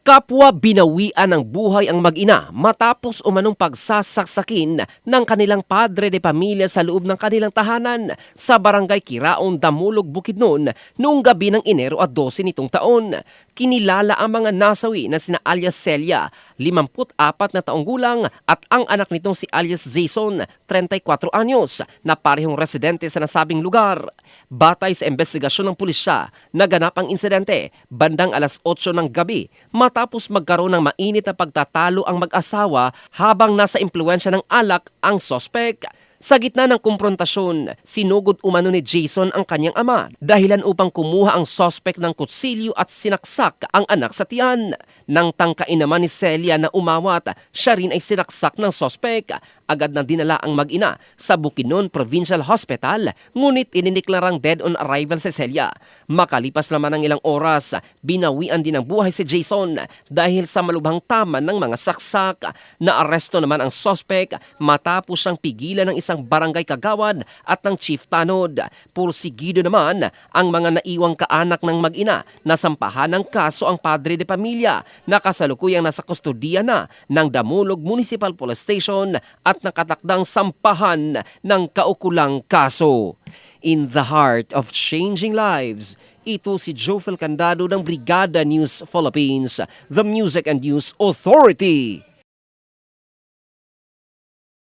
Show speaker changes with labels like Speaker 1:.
Speaker 1: Kapwa binawian ng buhay ang mag-ina matapos umanong pagsasaksakin ng kanilang padre de pamilya sa loob ng kanilang tahanan sa barangay Kiraon, Damulog, Bukidnon noong gabi ng Enero at 12 nitong taon. Kinilala ang mga nasawi na sina alias Celia, 54 na taong gulang, at ang anak nitong si alias Jason, 34 anyos, na parehong residente sa nasabing lugar. Batay sa investigasyon ng pulisya, naganap ang insidente bandang alas 8 ng gabi matapos magkaroon ng mainit na pagtatalo ang mag-asawa habang nasa impluwensya ng alak ang sospek. Sa gitna ng kumprontasyon, sinugod umano ni Jason ang kanyang ama dahilan upang kumuha ang sospek ng kutsilyo at sinaksak ang anak sa tiyan. Nang tangkain naman ni Celia na umawat, siya rin ay sinaksak ng sospek. Agad na dinala ang mag-ina sa Bukidnon Provincial Hospital, ngunit ininiklarang dead on arrival si Celia. Makalipas naman ng ilang oras, binawian din ang buhay si Jason dahil sa malubhang tama ng mga saksak. Naaresto naman ang sospek matapos siyang pigilan ng isang barangay kagawad at ng chief tanod. Pursigido naman ang mga naiwang kaanak ng mag-ina na sampahan ng kaso ang padre de pamilya na kasalukuyang nasa kustodiya na ng Damulog Municipal Police Station at nakatakdang sampahan ng kaukulang kaso. In the heart of changing lives, ito si Jofel Candado ng Brigada News Philippines, the Music and News Authority.